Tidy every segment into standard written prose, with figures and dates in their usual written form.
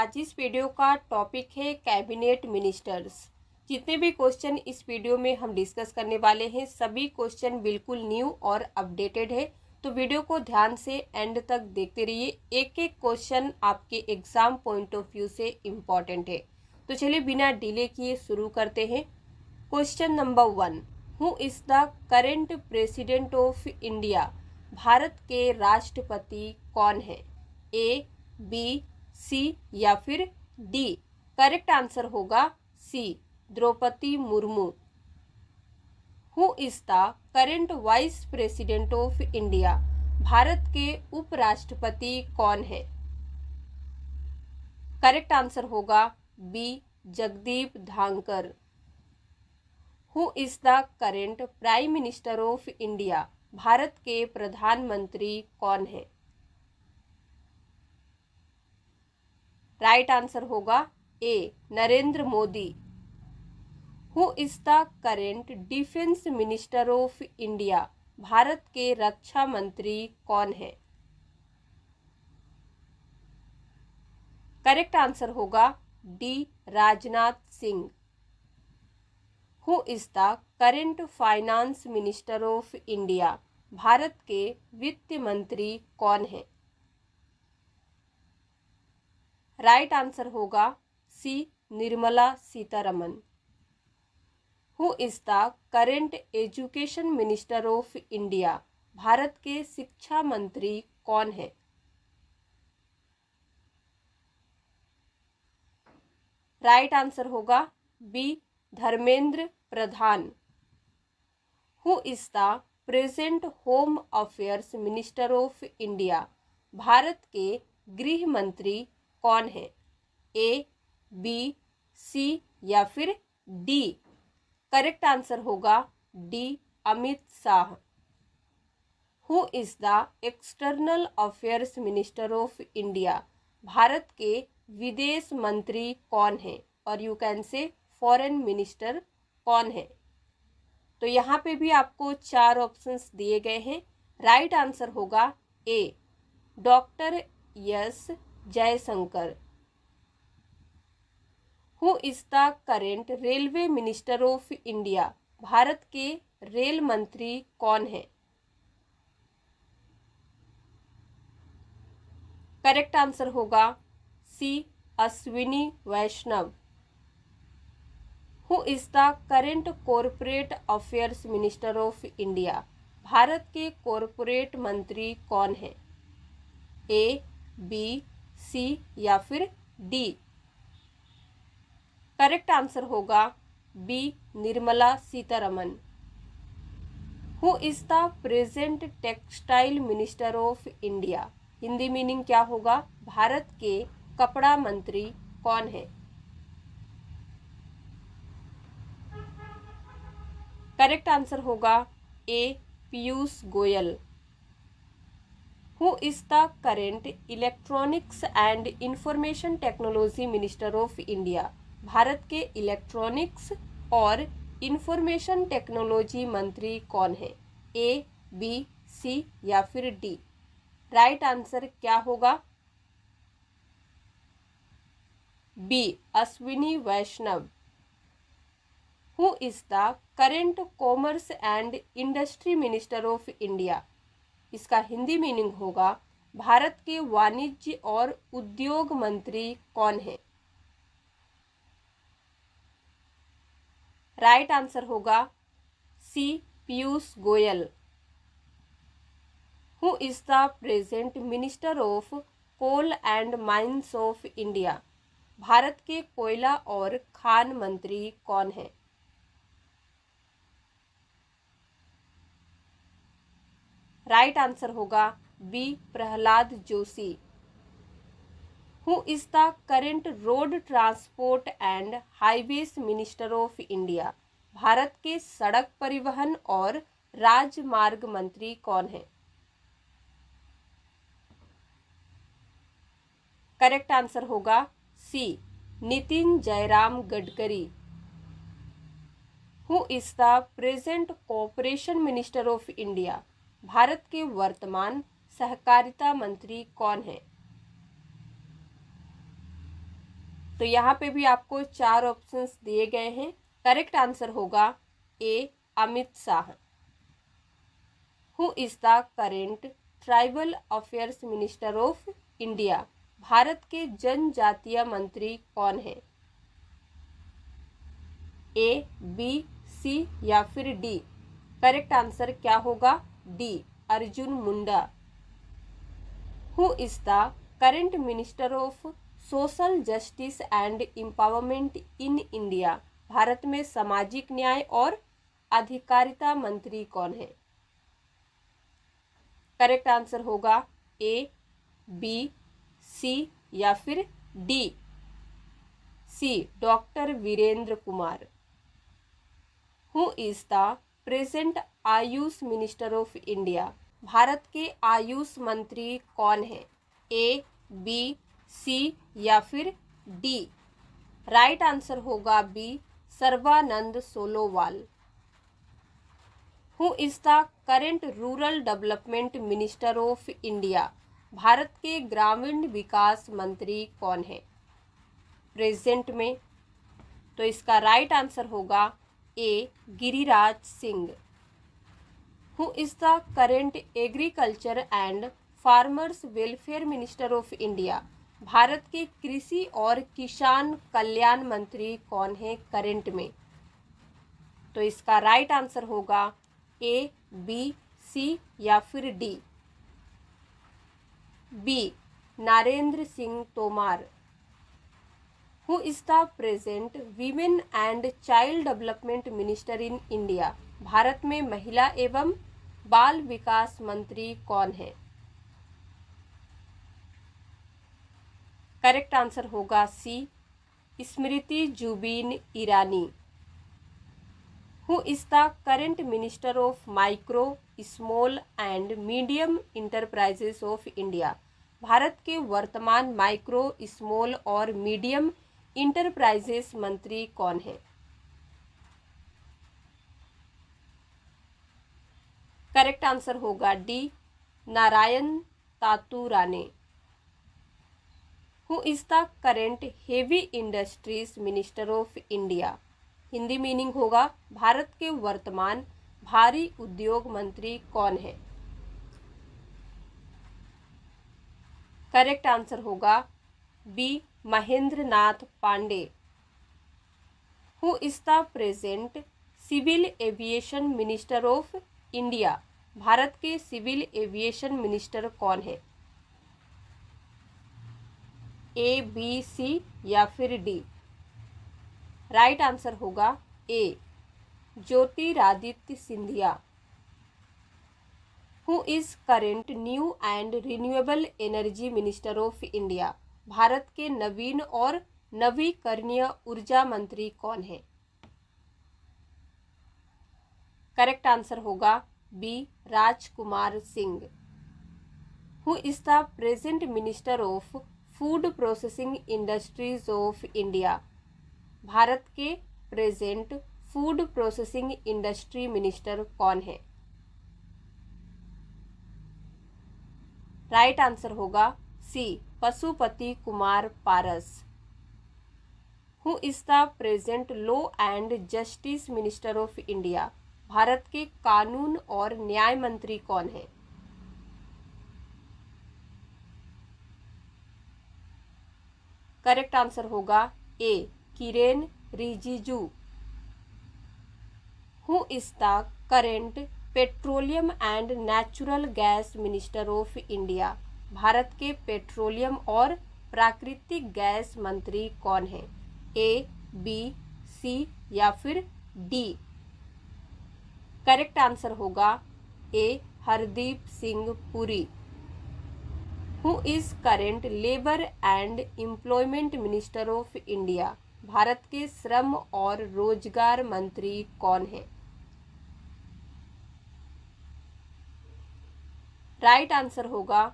आज इस वीडियो का टॉपिक है कैबिनेट मिनिस्टर्स। जितने भी क्वेश्चन इस वीडियो में हम डिस्कस करने वाले हैं सभी क्वेश्चन बिल्कुल न्यू और अपडेटेड है, तो वीडियो को ध्यान से एंड तक देखते रहिए। एक एक क्वेश्चन आपके एग्जाम पॉइंट ऑफ व्यू से इम्पॉर्टेंट है। तो चलिए बिना डिले किए शुरू करते हैं। Question number 1, who is the current president of India? Bharat के राष्ट्रपति कौन है? ए, बी, सी या फिर डी? करेक्ट आंसर होगा C, Droupadi Murmu. Who is the current vice president of India? Bharat के उपराष्ट्रपति कौन है? करेक्ट आंसर होगा B, Jagdeep Dhankhar. Who is the current prime minister of India? Bharat के प्रधानमंत्री कौन है? राइट आंसर होगा A, Narendra Modi. Who is the current defence minister of India? Bharat के रक्षा मंत्री कौन है? करेक्ट आंसर होगा D, Rajnath Singh. Who is the current finance minister of India? Bharat के वित्त मंत्री कौन है? राइट आंसर होगा C, Nirmala Sitharaman. Who is the current education minister of India? Bharat के शिक्षा मंत्री कौन है? राइट आंसर होगा B, Dharmendra Pradhan. Who is the present home affairs minister of India? Bharat के गृह मंत्री कौन है? ए, बी, सी या फिर डी? करेक्ट आंसर होगा D, Amit Shah. Who is the external affairs minister of India? Bharat के विदेश मंत्री कौन है? और you can say foreign minister कौन है? तो यहाँ पे भी आपको 4 ऑप्शंस दिए गए हैं। राइट आंसर होगा A, doctor S Jaishankar. Who is the current railway minister of India? Bharat के रेल मंत्री कौन है? करेक्ट आंसर होगा C, Ashwini Vaishnaw. Who is the current corporate affairs minister of India? Bharat के कॉरपोरेट मंत्री कौन है? ए, बी, सी या फिर डी? करेक्ट आंसर होगा B, Nirmala Sitharaman. Who is the present textile minister of India? Hindi meaning क्या होगा? भारत के कपड़ा मंत्री कौन है? करेक्ट आंसर होगा A, Piyush Goyal. Who is the current electronics and information technology minister of India? Bharat के इलेक्ट्रॉनिक्स और इंफॉर्मेशन टेक्नोलॉजी मंत्री कौन है? ए, बी, सी या फिर डी? राइट आंसर क्या होगा? B, Ashwini Vaishnaw. Who is the current commerce and industry minister of India? इसका हिंदी मीनिंग होगा भारत के वाणिज्य और उद्योग मंत्री कौन है? राइट आंसर होगा C, Piyush Goyal. Who is the present minister of coal and mines of India? Bharat के कोयला और खान मंत्री कौन है? राइट आंसर होगा B, Pralhad Joshi. Who is the current road transport and highways minister of India? Bharat के सड़क परिवहन और राजमार्ग मंत्री कौन है? करेक्ट आंसर होगा C, Nitin Jairam Gadkari. Who is the present cooperation minister of India? Bharat के वर्तमान सहकारिता मंत्री कौन है? तो यहाँ पे भी आपको 4 ऑप्शंस दिए गए हैं। करेक्ट आंसर होगा A Amit Shah. Who is the current tribal affairs minister of India? Bharat के जनजातीय मंत्री कौन है? ए, बी, सी या फिर डी? करेक्ट आंसर क्या होगा? D, Arjun Munda. Who is the current minister of social justice and empowerment in India? Bharat में सामाजिक न्याय और अधिकारिता मंत्री कौन है? करेक्ट आंसर होगा ए, बी, सी या फिर D, C, doctor Virendra Kumar. Who is the present AYUSH minister of India? Bharat के आयुष मंत्री कौन है? ए, बी, सी या फिर डी? राइट आंसर होगा B, Sarbananda Sonowal. Who is the current rural development minister of India? Bharat के ग्रामीण विकास मंत्री कौन है प्रेजेंट में? तो इसका राइट आंसर होगा A, Giriraj Singh. Who is the current agriculture and farmers welfare minister of India? Bharat के कृषि और किसान कल्याण मंत्री कौन है करेंट में? तो इसका राइट आंसर होगा ए, बी, सी या फिर D, B, Narendra Singh Tomar. Who is the present women and child development minister in India? Bharat में महिला एवं बाल विकास मंत्री कौन है? करेक्ट आंसर होगा C, Smriti Zubin Irani. Who is the current minister of micro, small and medium enterprises of India? Bharat के वर्तमान माइक्रो, स्मॉल और मीडियम इंटरप्राइजेस मंत्री कौन है? करेक्ट आंसर होगा D, Narayan Tatu Rane. Who is the current heavy industries minister of India? Hindi meaning होगा भारत के वर्तमान भारी उद्योग मंत्री कौन है? करेक्ट आंसर होगा B, Mahendra Nath Pandey. Who is the present civil aviation minister of India? Bharat के सिविल एविएशन मिनिस्टर कौन है? ए, बी, सी या फिर डी? राइट आंसर होगा A, Jyotiraditya Scindia. Who is current new and renewable energy minister of India? Bharat के नवीन और नवीकरणीय ऊर्जा मंत्री कौन है? करेक्ट आंसर होगा B, Rajkumar Singh. Who is the present minister of food processing industries of India? Bharat के present food processing industry minister कौन है? राइट आंसर होगा C, Pashupati Kumar Paras. Who is the present law and justice minister of India? Bharat के कानून और न्याय मंत्री कौन है? करेक्ट आंसर होगा A, Kiren Rijiju. Who is the current petroleum and natural gas minister of India? Bharat के पेट्रोलियम और प्राकृतिक गैस मंत्री कौन है? ए, बी, सी या फिर डी? करेक्ट आंसर होगा A, Hardeep Singh Puri. Who is current labour and employment minister of India? Bharat के श्रम और रोजगार मंत्री कौन है? राइट आंसर होगा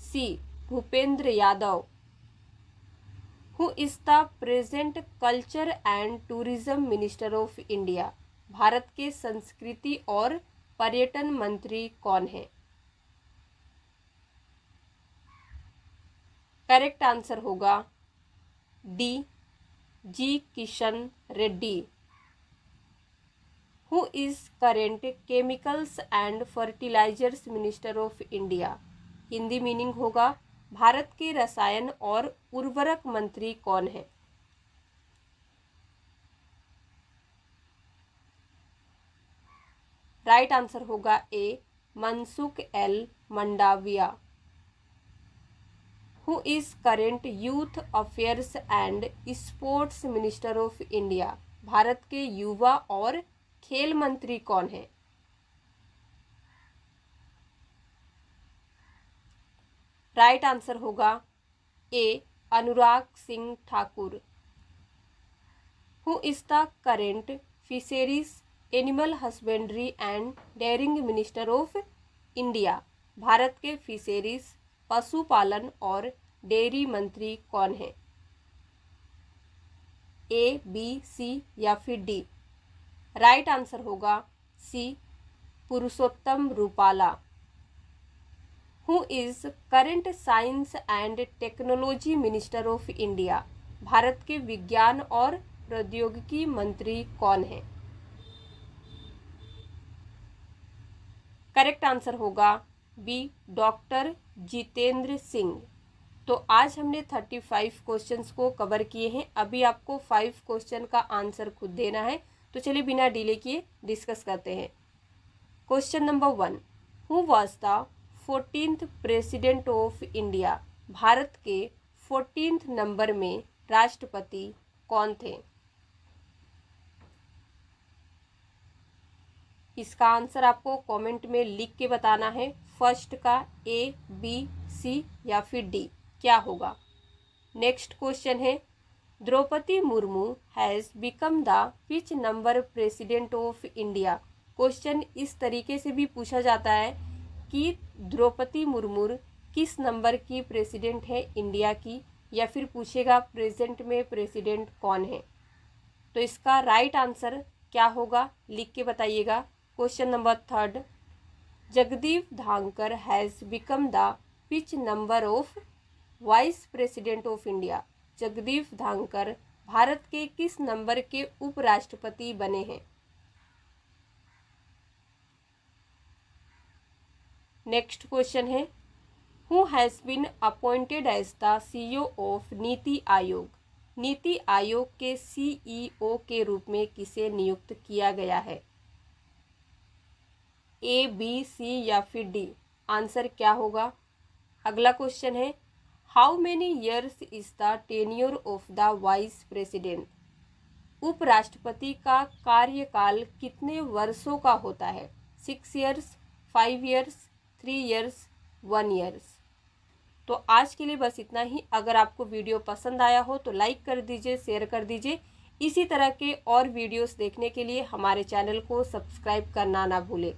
C, Bhupender Yadav. Who is the present culture and tourism minister of India? Bharat के संस्कृति और पर्यटन मंत्री कौन है? करेक्ट आंसर होगा D, G Kishan Reddy. Who is current chemicals and fertilisers minister of India. Hindi meaning होगा भारत के रसायन और उर्वरक मंत्री कौन है। राइट आंसर होगा A Mansukh L Mandaviya. Who is current youth affairs and sports minister of India. Bharat के युवा और खेल मंत्री कौन है। राइट आंसर होगा A Anurag Singh Thakur. Who is the current fisheries animal husbandry and dairying minister of India. Bharat के फिशरीज पशुपालन और डेयरी मंत्री कौन है। ए बी सी या फिर डी। राइट आंसर होगा C Purushottam Rupala. Who is current science and technology minister of India. Bharat के विज्ञान और प्रौद्योगिकी मंत्री कौन है। करेक्ट आंसर होगा बी डॉक्टर जितेंद्र सिंह। तो आज हमने 35 क्वेश्चंस को कवर किए हैं। अभी आपको 5 क्वेश्चन का आंसर खुद देना है। तो चलिए बिना डिले किए डिस्कस करते हैं। Question number 1, who was the 14th president of India. Bharat के 14th नंबर में राष्ट्रपति कौन थे। इसका आंसर आपको कमेंट में लिख के बताना है। फर्स्ट का ए बी सी या फिर डी क्या होगा। नेक्स्ट क्वेश्चन है Draupadi Murmu has become the which number president of India. Question इस तरीके से भी पूछा जाता है कि द्रौपदी मुर्मू किस नंबर की प्रेसिडेंट है इंडिया की, या फिर पूछेगा प्रेजेंट में प्रेसिडेंट कौन है। तो इसका राइट आंसर क्या होगा लिख के बताइएगा। Question number 3, Jagdeep Dhankhar has become the which number of vice president of India. Jagdeep Dhankhar Bharat के किस नंबर के उपराष्ट्रपति बने हैं। नेक्स्ट क्वेश्चन है who has been appointed as the CEO of NITI Aayog. NITI Aayog के CEO के रूप में किसे नियुक्त किया गया है। ए बी सी या फिर डी आंसर क्या होगा। अगला क्वेश्चन है how many years is the tenure of the vice president. उपराष्ट्रपति का कार्यकाल कितने वर्षों का होता है। 6 ईयर्स, 5 ईयर्स, 3 ईयर्स, 1 ईयर्स। तो आज के लिए बस इतना ही। अगर आपको वीडियो पसंद आया हो तो लाइक कर दीजिए, शेयर कर दीजिए। इसी तरह के और वीडियोस देखने के लिए हमारे चैनल को सब्सक्राइब करना ना भूलें।